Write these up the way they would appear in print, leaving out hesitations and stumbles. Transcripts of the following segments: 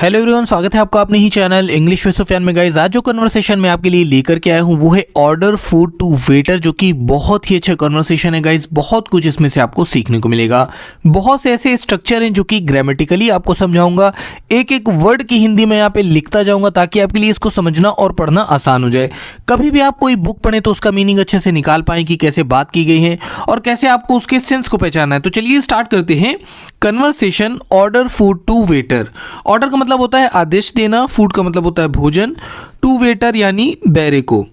Hello everyone, स्वागत है आपका अपने ही चैनल इंग्लिश विद सुफियान में। गाइस, आज जो कन्वर्सेशन मैं आपके लिए लेकर के आया हूँ वो है ऑर्डर फूड टू वेटर, जो कि बहुत ही अच्छा कन्वर्सेशन है। गाइस, बहुत कुछ इसमें से आपको सीखने को मिलेगा। बहुत से ऐसे स्ट्रक्चर हैं जो कि ग्रामेटिकली आपको समझाऊंगा। एक एक वर्ड की हिंदी में यहाँ पे लिखता जाऊंगा ताकि आपके लिए इसको समझना और पढ़ना आसान हो जाए। कभी भी आप कोई बुक पढ़ें तो उसका मीनिंग अच्छे से निकाल पाएं कि कैसे बात की गई है और कैसे आपको उसके सेंस को पहचानना है। तो चलिए स्टार्ट करते हैं conversation. Order food to waiter. Order का मतलब होता है आदेश देना, फूड का मतलब होता है भोजन, टू वेटर यानी बैरे को।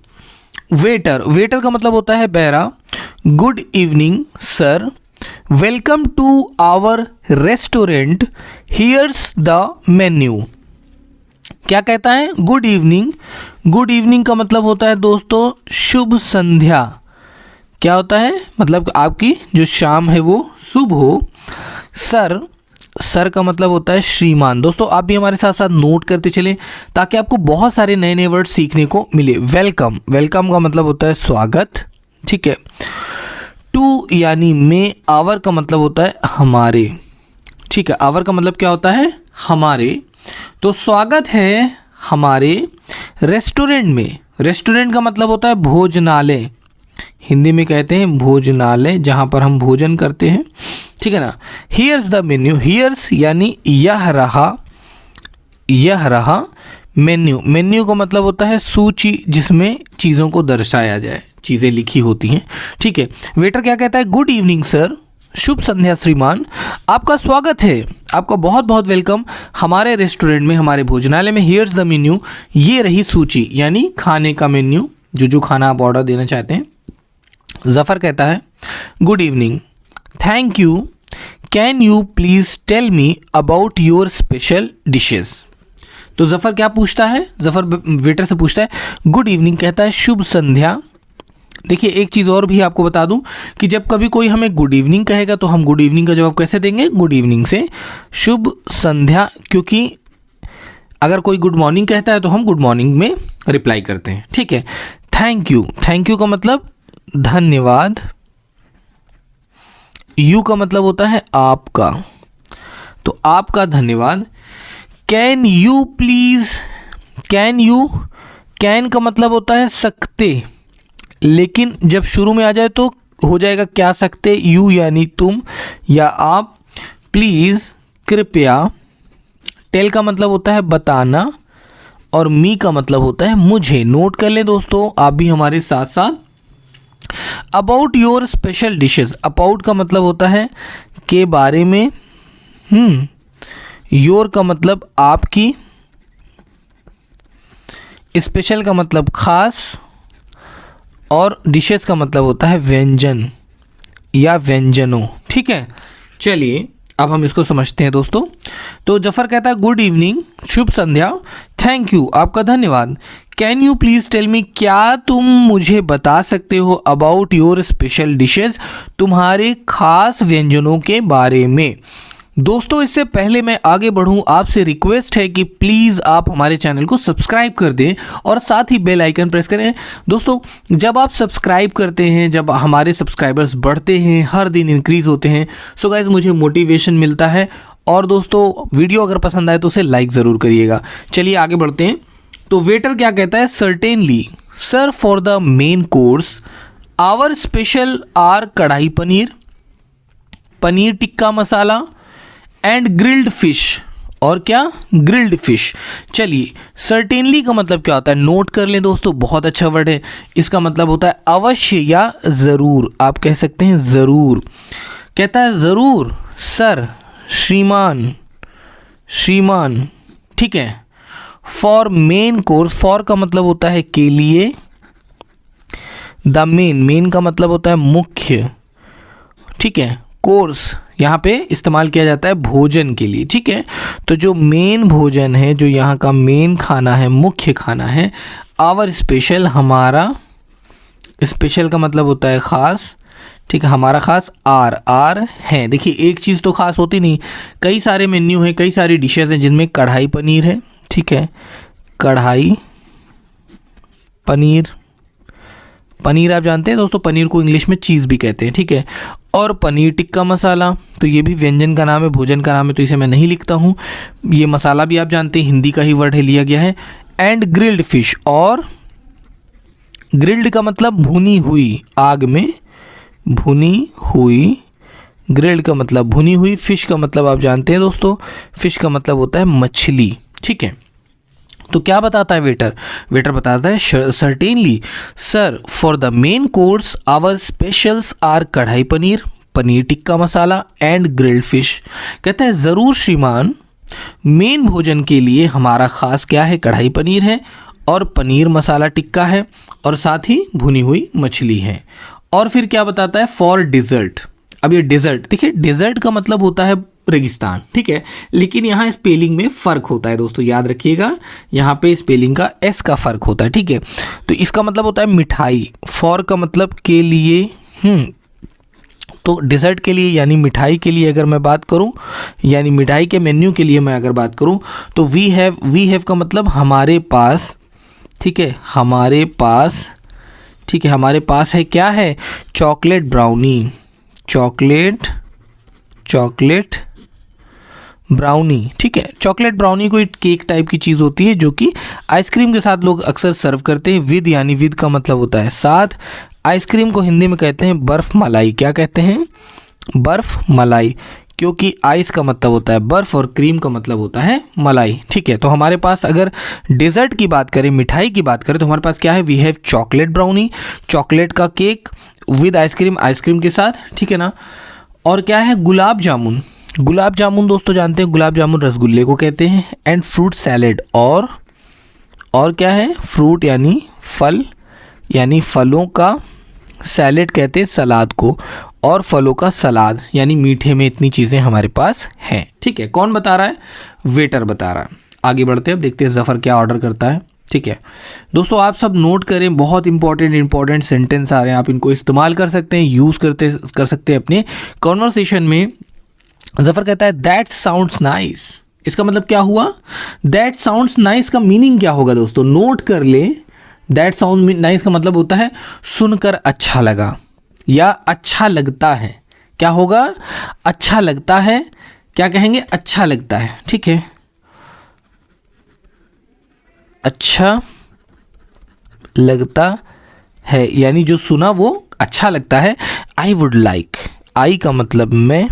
वेटर का मतलब होता है बैरा। Good evening sir, welcome to our restaurant, here's the menu. क्या कहता है? Good evening. गुड इवनिंग का मतलब होता है दोस्तों शुभ संध्या। क्या होता है? मतलब आपकी जो शाम है वो शुभ हो। सर का मतलब होता है श्रीमान। दोस्तों आप भी हमारे साथ साथ नोट करते चलें ताकि आपको बहुत सारे नए नए वर्ड सीखने को मिले। वेलकम का मतलब होता है स्वागत, ठीक है। टू यानी में। आवर का मतलब होता है हमारे, ठीक है। आवर का मतलब क्या होता है? हमारे। तो स्वागत है हमारे रेस्टोरेंट में। रेस्टोरेंट का मतलब होता है भोजनालय। हिंदी में कहते हैं भोजनालय, जहाँ पर हम भोजन करते हैं, ठीक है ना। Here's the menu. हियर्स यानी यह रहा मेन्यू। मेन्यू का मतलब होता है सूची, जिसमें चीज़ों को दर्शाया जाए, चीज़ें लिखी होती हैं, ठीक है। वेटर क्या कहता है? गुड इवनिंग सर, शुभ संध्या श्रीमान, आपका स्वागत है, आपका बहुत बहुत वेलकम हमारे रेस्टोरेंट में, हमारे भोजनालय में। हियर्स द मेन्यू, ये रही सूची यानी खाने का मेन्यू, जो खाना आप ऑर्डर देना चाहते हैं। जफ़र कहता है good evening, thank you, can you please tell me about your special dishes. तो जफ़र क्या पूछता है? जफ़र वेटर से पूछता है गुड इवनिंग, कहता है शुभ संध्या। देखिए एक चीज़ और भी आपको बता दूं कि जब कभी कोई हमें गुड इवनिंग कहेगा तो हम गुड इवनिंग का जवाब कैसे देंगे? गुड इवनिंग से शुभ संध्या, क्योंकि अगर कोई गुड मॉर्निंग कहता है तो हम गुड मॉर्निंग में रिप्लाई करते हैं, ठीक है। थैंक यू का मतलब धन्यवाद। यू का मतलब होता है आपका, तो आपका धन्यवाद। कैन यू प्लीज़, कैन का मतलब होता है सकते, लेकिन जब शुरू में आ जाए तो हो जाएगा क्या सकते, यू यानी तुम या आप। प्लीज़ कृपया। टेल का मतलब होता है बताना और मी का मतलब होता है मुझे। नोट कर ले दोस्तों आप भी हमारे साथ साथ। About your special dishes. About का मतलब होता है के बारे में। योर का मतलब आपकी। स्पेशल का मतलब खास और डिशेस का मतलब होता है व्यंजन या व्यंजनों, ठीक है। चलिए अब हम इसको समझते हैं दोस्तों। तो जफ़र कहता है गुड इवनिंग, शुभ संध्या, थैंक यू, आपका धन्यवाद। Can you please tell me, क्या तुम मुझे बता सकते हो अबाउट योर स्पेशल डिशेस, तुम्हारे खास व्यंजनों के बारे में। दोस्तों इससे पहले मैं आगे बढ़ूं, आपसे रिक्वेस्ट है कि प्लीज़ आप हमारे चैनल को सब्सक्राइब कर दें और साथ ही बेल आइकन प्रेस करें। दोस्तों जब आप सब्सक्राइब करते हैं, जब हमारे सब्सक्राइबर्स बढ़ते हैं, हर दिन इंक्रीज़ होते हैं, सो गाइस मुझे मोटिवेशन मिलता है। और दोस्तों वीडियो अगर पसंद आए तो उसे लाइक ज़रूर करिएगा। चलिए आगे बढ़ते हैं। तो वेटर क्या कहता है? Certainly sir, for the main course our special are kadai paneer, paneer tikka masala and grilled fish. और क्या? Grilled fish. चलिए सर्टेनली का मतलब क्या होता है? नोट कर लें दोस्तों, बहुत अच्छा वर्ड है। इसका मतलब होता है अवश्य या ज़रूर। आप कह सकते हैं ज़रूर। कहता है ज़रूर सर, श्रीमान, ठीक है। फॉर मेन कोर्स, फॉर का मतलब होता है के लिए। द मेन का मतलब होता है मुख्य, ठीक है। कोर्स यहाँ पे इस्तेमाल किया जाता है भोजन के लिए, ठीक है। तो जो मेन भोजन है, जो यहाँ का मेन खाना है, मुख्य खाना है। आवर स्पेशल, हमारा। स्पेशल का मतलब होता है खास, ठीक है। हमारा खास। आर है। देखिए एक चीज़ तो खास होती नहीं, कई सारे मेन्यू हैं, कई सारी डिशेज़ हैं जिनमें कढ़ाई पनीर है, ठीक है। कढ़ाई पनीर, पनीर आप जानते हैं दोस्तों, पनीर को इंग्लिश में चीज़ भी कहते हैं, ठीक है। और पनीर टिक्का मसाला, तो ये भी व्यंजन का नाम है, भोजन का नाम है, तो इसे मैं नहीं लिखता हूँ। ये मसाला भी आप जानते हैं हिंदी का ही वर्ड है, लिया गया है। एंड ग्रिल्ड फिश, और ग्रिल्ड का मतलब भुनी हुई, आग में भुनी हुई, ग्रिल्ड का मतलब भुनी हुई, फिश का मतलब आप जानते हैं दोस्तों, फिश का मतलब होता है मछली, ठीक है। तो क्या बताता है वेटर? वेटर बताता है certainly sir for the main course our specials are kadai paneer, paneer tikka masala and grilled fish. कहता है ज़रूर श्रीमान, मेन भोजन के लिए हमारा ख़ास क्या है? कढ़ाई पनीर है और पनीर मसाला टिक्का है और साथ ही भुनी हुई मछली है। और फिर क्या बताता है? For dessert. अब ये डिज़र्ट देखिए, डिज़र्ट का मतलब होता है रेगिस्तान, ठीक है, लेकिन यहाँ स्पेलिंग में फ़र्क होता है दोस्तों, याद रखिएगा, यहाँ पे स्पेलिंग का एस का फ़र्क होता है, ठीक है। तो इसका मतलब होता है मिठाई, फॉर का मतलब के लिए, तो डिज़र्ट के लिए यानी मिठाई के लिए अगर मैं बात करूँ, यानी मिठाई के मेन्यू के लिए मैं अगर बात करूँ, तो वी हैव का मतलब हमारे पास, ठीक है, हमारे पास, ठीक है, हमारे पास है, क्या है? चॉकलेट ब्राउनी, चॉकलेट ब्राउनी, ठीक है। चॉकलेट ब्राउनी कोई केक टाइप की चीज़ होती है जो कि आइसक्रीम के साथ लोग अक्सर सर्व करते हैं। विद यानी विद का मतलब होता है साथ। आइसक्रीम को हिंदी में कहते हैं बर्फ़ मलाई। क्या कहते हैं? बर्फ़ मलाई, क्योंकि आइस का मतलब होता है बर्फ़ और क्रीम का मतलब होता है मलाई, ठीक है। तो हमारे पास अगर डेजर्ट की बात करें, मिठाई की बात करें, तो हमारे पास क्या है? We have chocolate brownie, chocolate का केक विद आइसक्रीम, आइसक्रीम के साथ, ठीक है ना। और क्या है? गुलाब जामुन। गुलाब जामुन दोस्तों जानते हैं, गुलाब जामुन रसगुल्ले को कहते हैं। एंड फ्रूट सैलेड, और क्या है? फ्रूट यानी फल, यानी फलों का सैलेड कहते हैं सलाद को, और फलों का सलाद यानी मीठे में इतनी चीज़ें हमारे पास हैं, ठीक है। कौन बता रहा है? वेटर बता रहा है। आगे बढ़ते हैं, अब देखते हैं ज़फ़र क्या ऑर्डर करता है, ठीक है। दोस्तों आप सब नोट करें, बहुत इंपॉर्टेंट सेंटेंस आ रहे हैं, आप इनको इस्तेमाल कर सकते हैं, यूज़ कर सकते हैं अपने कॉन्वर्सेशन में। ज़फ़र कहता है दैट साउंड्स नाइस। इसका मतलब क्या हुआ? दैट साउंड्स नाइस का मीनिंग क्या होगा दोस्तों? नोट कर ले। दैट साउंड नाइस का मतलब होता है सुनकर अच्छा लगा या अच्छा लगता है। क्या होगा? अच्छा लगता है। क्या कहेंगे? अच्छा लगता है, ठीक है, अच्छा लगता है, यानी जो सुना वो अच्छा लगता है। आई वुड लाइक, आई का मतलब मैं,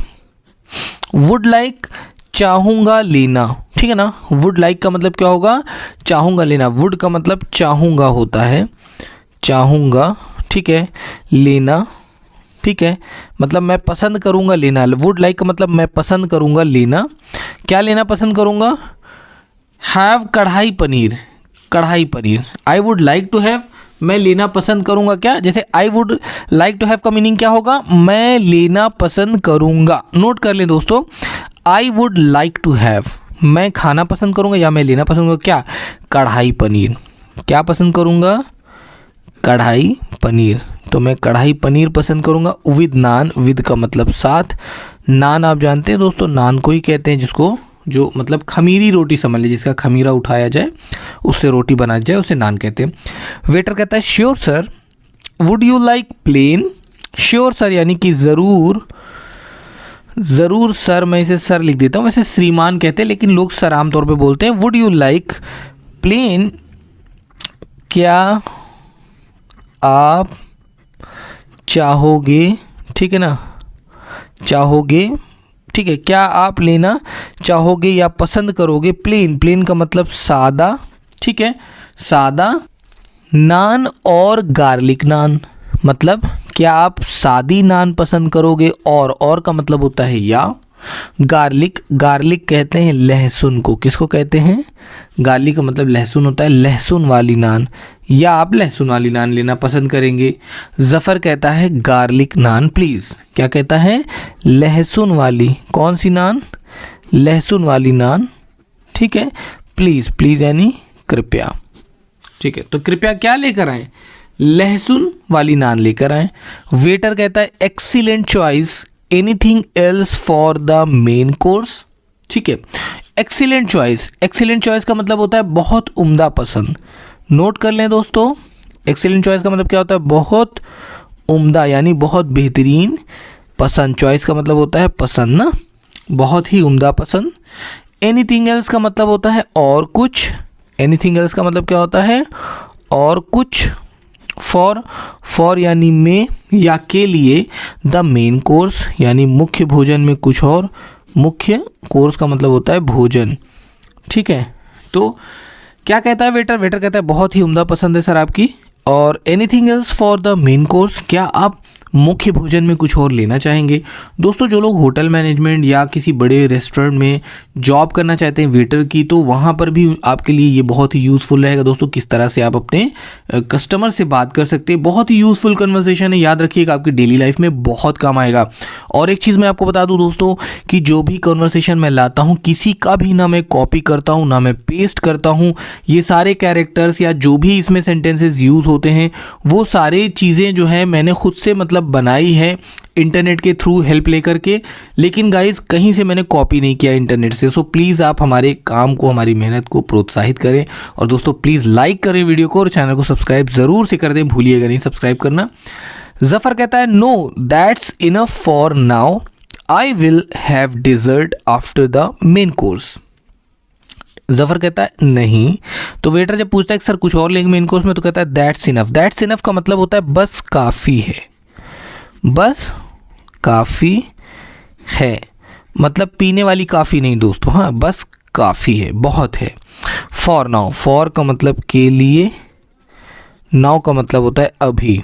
वुड लाइक चाहूँगा लेना, ठीक है ना। वुड लाइक का मतलब क्या होगा? चाहूँगा लेना। वुड का मतलब चाहूँगा होता है, चाहूँगा, ठीक है, लेना, ठीक है, मतलब मैं पसंद करूँगा लेना। वुड लाइक का मतलब मैं पसंद करूँगा लेना। क्या लेना पसंद करूँगा? Have kadai paneer, kadai paneer. I would like to have, मैं लेना पसंद करूँगा। क्या? जैसे I would like to have का मीनिंग क्या होगा? मैं लेना पसंद करूँगा। नोट कर लें दोस्तों, I would like to have, मैं खाना पसंद करूँगा या मैं लेना पसंद करूँगा। क्या? कढ़ाई पनीर। क्या पसंद करूँगा? कढ़ाई पनीर। तो मैं कढ़ाई पनीर पसंद करूँगा। विद नान, विद का मतलब साथ। नान आप जानते हैं दोस्तों, नान को ही कहते हैं जिसको, जो मतलब खमीरी रोटी समझ लीजिए, जिसका खमीरा उठाया जाए उससे रोटी बनाई जाए, उसे नान कहते हैं। वेटर कहता है sure sir, would you like plain? Sure sir यानी कि ज़रूर, ज़रूर सर, मैं इसे सर लिख देता हूँ, वैसे श्रीमान कहते हैं लेकिन लोग सर आम तौर पे बोलते हैं। वुड यू लाइक प्लेन, क्या आप चाहोगे, ठीक है ना, चाहोगे, ठीक है, क्या आप लेना चाहोगे या पसंद करोगे प्लेन? प्लेन का मतलब सादा, ठीक है, सादा। नान और गार्लिक नान, मतलब क्या आप सादी नान पसंद करोगे? और का मतलब होता है या। गार्लिक, गार्लिक कहते हैं लहसुन को। किसको कहते हैं? गार्लिक का मतलब लहसुन होता है, लहसुन वाली नान, या आप लहसुन वाली नान लेना पसंद करेंगे। ज़फ़र कहता है गार्लिक नान प्लीज़। क्या कहता है? लहसुन वाली। कौन सी नान? लहसुन वाली नान, ठीक है, प्लीज़, प्लीज़ यानी कृपया, ठीक है। तो कृपया क्या लेकर आए? लहसुन वाली नान लेकर आए। वेटर कहता है excellent choice, anything else for the main course, ठीक है। एक्सीलेंट चॉइस, एक्सीलेंट चॉइस का मतलब होता है बहुत उम्दा पसंद। नोट कर लें दोस्तों, एक्सीलेंट चॉइस का मतलब क्या होता है? बहुत उम्दा यानी बहुत बेहतरीन पसंद, चॉइस का मतलब होता है पसंद ना, बहुत ही उम्दा पसंद। एनीथिंग एल्स का मतलब होता है और कुछ, एनीथिंग एल्स का मतलब क्या होता है और कुछ। फॉर यानी में या के लिए, द मेन कोर्स यानी मुख्य भोजन में कुछ और, मुख्य कोर्स का मतलब होता है भोजन, ठीक है। तो क्या कहता है वेटर, वेटर कहता है बहुत ही उम्दा पसंद है सर आपकी। और anything else for the main course, क्या आप मुख्य भोजन में कुछ और लेना चाहेंगे। दोस्तों जो लोग होटल मैनेजमेंट या किसी बड़े रेस्टोरेंट में जॉब करना चाहते हैं वेटर की, तो वहाँ पर भी आपके लिए ये बहुत ही यूज़फुल रहेगा दोस्तों, किस तरह से आप अपने कस्टमर से बात कर सकते हैं। बहुत ही यूज़फुल कन्वर्सेशन है, याद रखिएगा आपकी डेली लाइफ में बहुत काम आएगा। और एक चीज़ मैं आपको बता दूं दोस्तों कि जो भी कन्वर्सेशन मैं लाता हूँ किसी का भी ना मैं कॉपी करता हूँ ना मैं पेस्ट करता हूँ। ये सारे कैरेक्टर्स या जो भी इसमें सेंटेंसेस यूज़ होते हैं वो सारे चीज़ें जो है मैंने खुद से मतलब बनाई है इंटरनेट के थ्रू हेल्प लेकर के, लेकिन गाइस कहीं से मैंने कॉपी नहीं किया इंटरनेट से। सो प्लीज़ आप हमारे काम को, हमारी मेहनत को प्रोत्साहित करें। और दोस्तों प्लीज़ लाइक करें वीडियो को और चैनल को सब्सक्राइब ज़रूर से कर दें, भूलिएगा नहीं सब्सक्राइब करना। जफ़र कहता है no that's enough for now, I will have dessert after the main course. Zafar कहता है नहीं। तो वेटर जब पूछता है कि सर कुछ और लेंगे मेन कोर्स में, तो कहता है दैट्स इनफ। दैट्स इनफ का मतलब होता है बस काफ़ी है, बस काफ़ी है, मतलब पीने वाली काफ़ी नहीं दोस्तों, हाँ बस काफ़ी है, बहुत है। फॉर नाउ, फॉर का मतलब के लिए, नाउ का मतलब होता है अभी।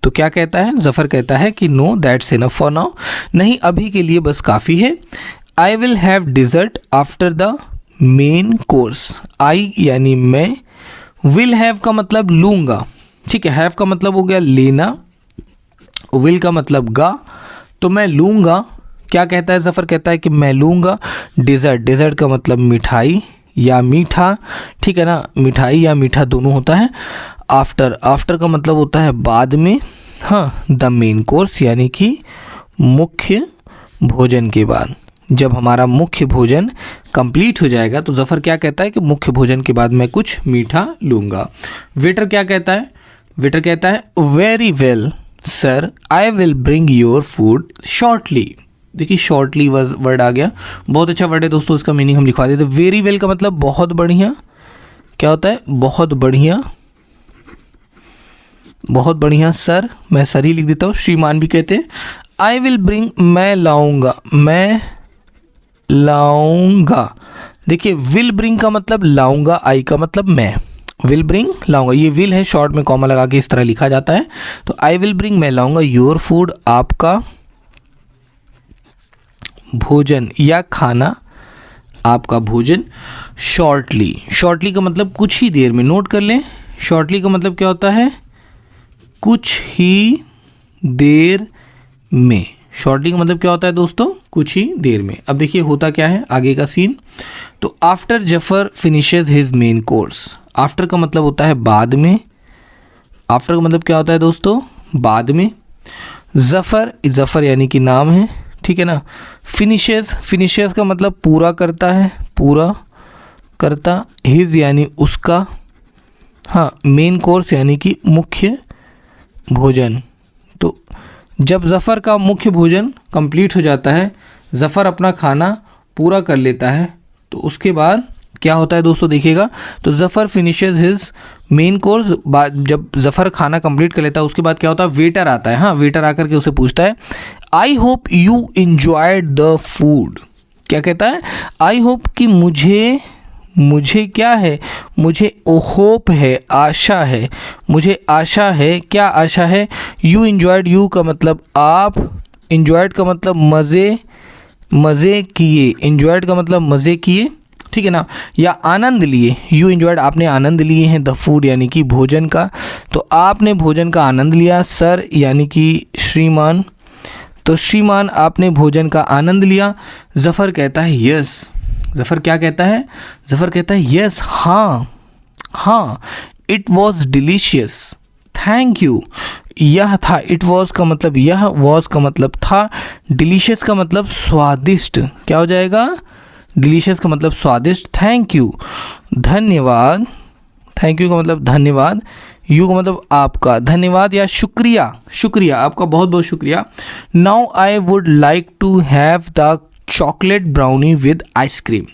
तो क्या कहता है जफ़र कहता है कि no that's enough for now, नहीं अभी के लिए बस काफ़ी है। I will have dessert after the main course, I यानी मैं, विल हैव का मतलब लूँगा, ठीक है। हैव का मतलब हो गया लेना, विल का मतलब गा, तो मैं लूँगा। क्या कहता है जफ़र कहता है कि मैं लूँगा डिज़र्ट, डिज़र्ट का मतलब मिठाई या मीठा, ठीक है ना, मिठाई या मीठा दोनों होता है। आफ्टर, आफ्टर का मतलब होता है बाद में, हाँ द मेन कोर्स यानी कि मुख्य भोजन के बाद, जब हमारा मुख्य भोजन कंप्लीट हो जाएगा। तो जफ़र क्या कहता है कि मुख्य भोजन के बाद मैं कुछ मीठा लूँगा। वेटर क्या कहता है, वेटर कहता है very well sir I will bring your food shortly. देखिए शॉर्टली वर्ड आ गया, बहुत अच्छा वर्ड है दोस्तों, इसका मीनिंग हम लिखवा देते हैं। वेरी वेल का मतलब बहुत बढ़िया, क्या होता है बहुत बढ़िया, बहुत बढ़िया सर, मैं सर ही लिख देता हूँ, श्रीमान भी कहते हैं। आई विल ब्रिंग, मैं लाऊंगा, मैं लाऊंगा। देखिए विल ब्रिंग का मतलब लाऊंगा, आई का मतलब मैं, विल ब्रिंग लाऊंगा, ये विल है शॉर्ट में कॉमा लगा के इस तरह लिखा जाता है। तो आई विल ब्रिंग मैं लाऊंगा, योर फूड आपका भोजन या खाना, आपका भोजन, शॉर्टली, शॉर्टली का मतलब कुछ ही देर में, नोट कर लें। शॉर्टली का मतलब क्या होता है कुछ ही देर में, शॉर्टली का मतलब क्या होता है दोस्तों कुछ ही देर में। अब देखिए होता क्या है आगे का सीन। तो after Zafar finishes his main course, after का मतलब होता है बाद में, आफ्टर का मतलब क्या होता है दोस्तों बाद में। जफ़र, जफ़र यानी कि नाम है, ठीक है ना। फिनिशेज, फिनिशेज का मतलब पूरा करता है, पूरा करता। हिज यानी उसका, हाँ मेन कोर्स यानी कि मुख्य भोजन। तो जब जफ़र का मुख्य भोजन कंप्लीट हो जाता है, जफ़र अपना खाना पूरा कर लेता है, तो उसके बाद क्या होता है दोस्तों देखिएगा। तो Zafar finishes his main course, जब जफ़र खाना कंप्लीट कर लेता है उसके बाद क्या होता है वेटर आता है, हाँ वेटर आकर के उसे पूछता है I hope you enjoyed the food. क्या कहता है आई होप कि मुझे क्या है, मुझे होप है, आशा है, मुझे आशा है, क्या आशा है। यू इन्जॉयड, यू का मतलब आप, इन्जॉयड का मतलब मज़े किए, इन्जॉयड का मतलब मज़े किए, ठीक है ना, या आनंद लिए। यू इन्जॉयड आपने आनंद लिए हैं, द फूड यानी कि भोजन का, तो आपने भोजन का आनंद लिया। सर यानी कि श्रीमान, तो श्रीमान आपने भोजन का आनंद लिया। जफ़र कहता है यस, जफ़र क्या कहता है, जफ़र कहता है यस, हाँ हाँ, it was delicious, thank you. यह था, इट वॉज का मतलब यह, वॉज का मतलब था, डिलीशियस का मतलब स्वादिष्ट, क्या हो जाएगा डिलीशियस का मतलब स्वादिष्ट। थैंक यू, धन्यवाद, थैंक यू का मतलब धन्यवाद। यू का मतलब आपका, धन्यवाद या शुक्रिया, शुक्रिया, आपका बहुत बहुत शुक्रिया। Now I would like to have the chocolate brownie with ice cream.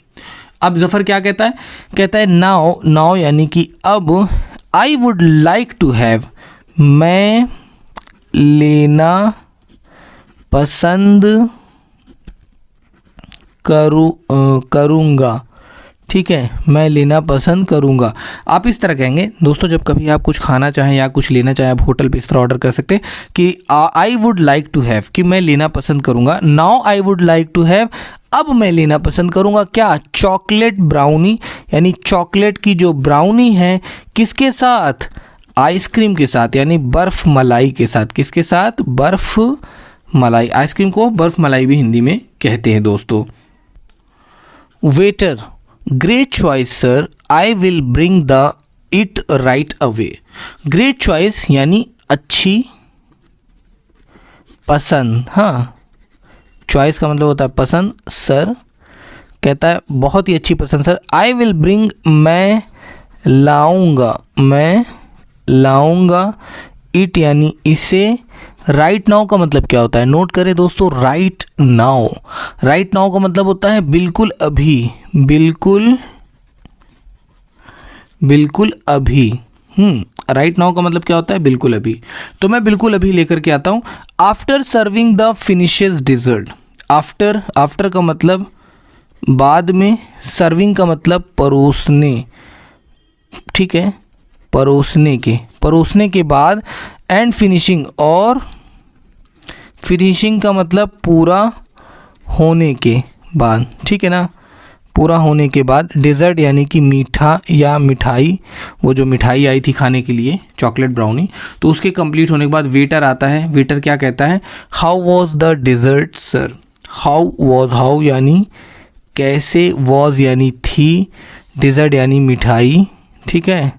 अब जफ़र क्या कहता है, कहता है नाउ, नाउ यानी कि अब, I would like to have, मैं लेना पसंद करूँगा, ठीक है, मैं लेना पसंद करूँगा। आप इस तरह कहेंगे दोस्तों, जब कभी आप कुछ खाना चाहें या कुछ लेना चाहें, आप होटल पे इस तरह ऑर्डर कर सकते हैं कि I would like to have, कि मैं लेना पसंद करूँगा। Now I would like to have, अब मैं लेना पसंद करूँगा क्या, चॉकलेट ब्राउनी, यानी चॉकलेट की जो ब्राउनी है, किसके साथ, आइसक्रीम के साथ, यानी बर्फ़ मलाई के साथ। किसके साथ, बर्फ़ मलाई। आइसक्रीम को बर्फ़ मलाई भी हिंदी में कहते हैं दोस्तों। Waiter, great choice sir, I will bring the it right away. Great choice यानी अच्छी पसंद, हाँ, चॉइस का मतलब होता है पसंद। सर कहता है बहुत ही अच्छी पसंद सर। आई विल ब्रिंग, मैं लाऊंगा, मैं लाऊंगा, इट यानी इसे। राइट नाउ का मतलब क्या होता है, नोट करें दोस्तों, राइट नाउ, राइट नाउ का मतलब होता है बिल्कुल अभी, बिल्कुल, बिल्कुल अभी। राइट नाउ का मतलब क्या होता है, बिल्कुल अभी। तो मैं बिल्कुल अभी लेकर के आता हूँ। After serving the finishes dessert. After, after का मतलब बाद में, सर्विंग का मतलब परोसने, ठीक है, परोसने के बाद, एंड फिनिशिंग, और फिनिशिंग का मतलब पूरा होने के बाद, ठीक है ना, पूरा होने के बाद। डेजर्ट यानी कि मीठा या मिठाई, वो जो मिठाई आई थी खाने के लिए, चॉकलेट ब्राउनी, तो उसके कंप्लीट होने के बाद वेटर आता है। वेटर क्या कहता है, how was the dessert sir. How was, how यानी कैसे, वॉज यानी थी, डेजर्ट यानी मिठाई, ठीक है,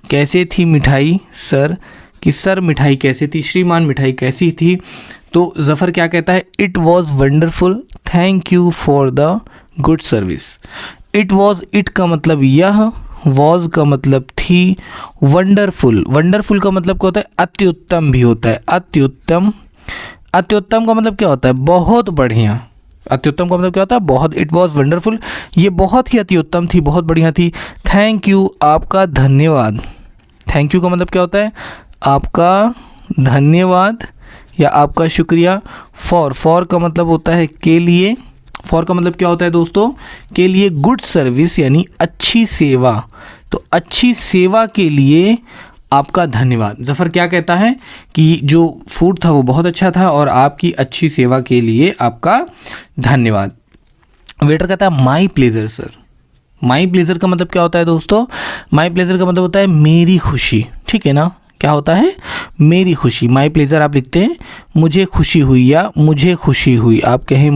कैसे थी मिठाई सर, कि सर मिठाई कैसे थी, श्रीमान मिठाई कैसी थी। तो जफ़र क्या कहता है, it was wonderful, thank you for the good service. It was, it का मतलब यह, वॉज का मतलब थी, वंडरफुल, वंडरफुल का मतलब क्या होता है, अत्युत्तम भी होता है। अत्युत्तम, अत्युत्तम का मतलब क्या होता है, बहुत बढ़िया। अत्युत्तम का मतलब क्या होता है, बहुत। इट वॉज़ वंडरफुल, ये बहुत ही अत्युत्तम थी, बहुत बढ़िया थी। थैंक यू, आपका धन्यवाद। थैंक यू का मतलब क्या होता है, आपका धन्यवाद या आपका शुक्रिया। फॉर, फॉर का मतलब होता है के लिए। फॉर का मतलब क्या होता है दोस्तों, के लिए। गुड सर्विस यानी अच्छी सेवा, तो अच्छी सेवा के लिए आपका धन्यवाद। जफ़र क्या कहता है कि जो फूड था वो बहुत अच्छा था और आपकी अच्छी सेवा के लिए आपका धन्यवाद। वेटर कहता है my pleasure sir. My pleasure का मतलब क्या होता है दोस्तों, माई प्लेजर का मतलब होता है मेरी खुशी, ठीक है ना, क्या होता है, मेरी खुशी। माई प्लेजर आप लिखते हैं मुझे खुशी हुई या मुझे खुशी हुई, आप कहें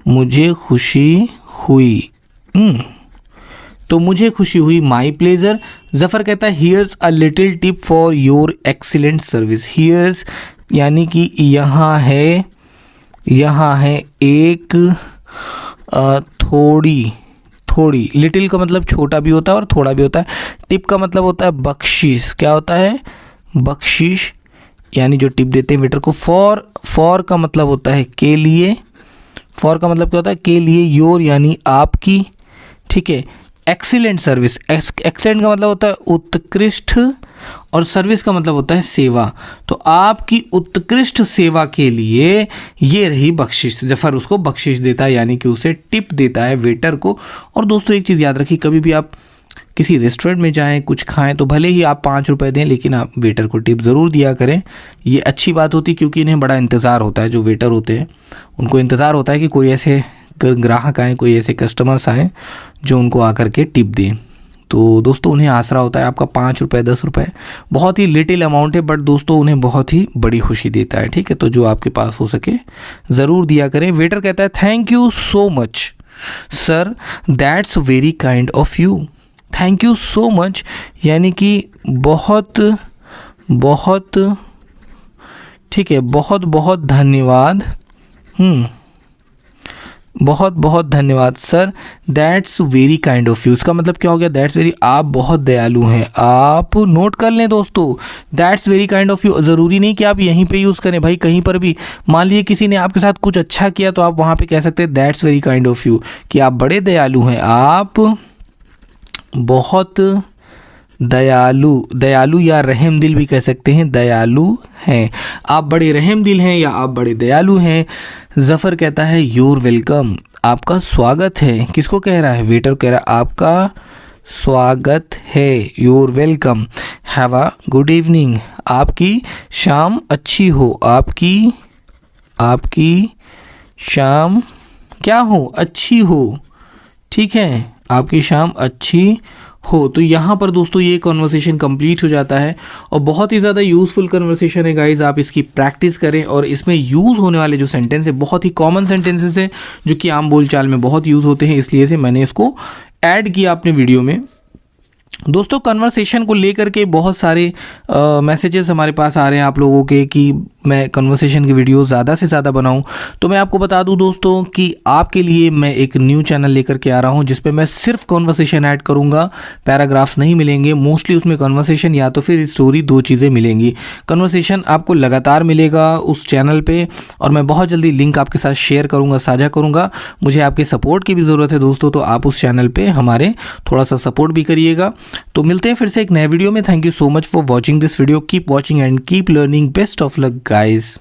मुझे खुशी हुई, तो मुझे खुशी हुई, माई प्लेजर। जफ़र कहता है here's a little tip for your excellent service. Here's यानी कि यहाँ है, यहाँ है एक थोड़ी, लिटिल का मतलब छोटा भी होता है और थोड़ा भी होता है। टिप का मतलब होता है बख्शिश, क्या होता है, बख्शिश, यानी जो टिप देते हैं वेटर को। फॉर का मतलब होता है के लिए। फॉर का मतलब क्या होता है, के लिए। योर यानी आपकी, ठीक है। एक्सीलेंट सर्विस, एक्सीलेंट का मतलब होता है उत्कृष्ट और सर्विस का मतलब होता है सेवा। तो आपकी उत्कृष्ट सेवा के लिए ये रही बख्शिश। जफ़र उसको बख्शिश देता है यानी कि उसे टिप देता है वेटर को। और दोस्तों एक चीज़ याद रखिए, कभी भी आप किसी रेस्टोरेंट में जाएं, कुछ खाएं, तो भले ही आप 5 रुपये दें, लेकिन आप वेटर को टिप ज़रूर दिया करें। ये अच्छी बात होती है क्योंकि इन्हें बड़ा इंतज़ार होता है, जो वेटर होते हैं उनको इंतज़ार होता है कि कोई ऐसे ग्राहक आएँ, कोई ऐसे कस्टमर्स आएँ जो उनको आकर के टिप दें। तो दोस्तों उन्हें आसरा होता है आपका 5 रुपये 10 रुपये, बहुत ही लिटिल अमाउंट है, बट दोस्तों उन्हें बहुत ही बड़ी खुशी देता है, ठीक है। तो जो आपके पास हो सके ज़रूर दिया करें। वेटर कहता है thank you so much sir, that's very kind of you. Thank you so much यानी कि बहुत बहुत, ठीक है, बहुत बहुत धन्यवाद। बहुत बहुत धन्यवाद sir, that's very kind of you. इसका मतलब क्या हो गया? दैट्स वेरी, आप बहुत दयालु हैं। आप नोट कर लें दोस्तों, that's very kind of you ज़रूरी नहीं कि आप यहीं पे यूज़ करें भाई, कहीं पर भी मान लीजिए किसी ने आपके साथ कुछ अच्छा किया तो आप वहाँ पे कह सकते हैं that's very kind of you, कि आप बड़े दयालु हैं, आप बहुत दयालु, दयालु या रहम दिल भी कह सकते हैं, दयालु हैं, आप बड़े रहम दिल हैं या आप बड़े दयालु हैं। ज़फ़र कहता है योर वेलकम, आपका स्वागत है। किसको कह रहा है? वेटर कह रहा है आपका स्वागत है, your welcome. Have a good evening, आपकी शाम अच्छी हो, आपकी शाम क्या हो? अच्छी हो, ठीक है, आपकी शाम अच्छी हो। तो यहाँ पर दोस्तों ये कन्वर्सेशन कंप्लीट हो जाता है और बहुत ही ज़्यादा यूज़फुल कन्वर्सेशन है गाइज। आप इसकी प्रैक्टिस करें और इसमें यूज़ होने वाले जो सेंटेंस है बहुत ही कॉमन सेंटेंसेस हैं जो कि आम बोलचाल में बहुत यूज़ होते हैं, इसलिए से मैंने इसको ऐड किया अपने वीडियो में। दोस्तों कन्वर्सेशन को लेकर के बहुत सारे मैसेजेस हमारे पास आ रहे हैं आप लोगों के कि मैं कन्वर्सेशन की वीडियो ज़्यादा से ज़्यादा बनाऊं। तो मैं आपको बता दूं दोस्तों कि आपके लिए मैं एक न्यू चैनल लेकर के आ रहा हूं जिस पे मैं सिर्फ कन्वर्सेशन ऐड करूंगा, पैराग्राफ्स नहीं मिलेंगे। मोस्टली उसमें कन्वर्सेशन या तो फिर स्टोरी, दो चीज़ें मिलेंगी। कन्वर्सेशन आपको लगातार मिलेगा उस चैनल पर और मैं बहुत जल्दी लिंक आपके साथ शेयर करूँगा, साझा करूँगा। मुझे आपके सपोर्ट की भी ज़रूरत है दोस्तों, तो आप उस चैनल पर हमारे थोड़ा सा सपोर्ट भी करिएगा। तो मिलते हैं फिर से एक नए वीडियो में। Thank you so much for watching this video. Keep watching and keep learning. Best of luck guys.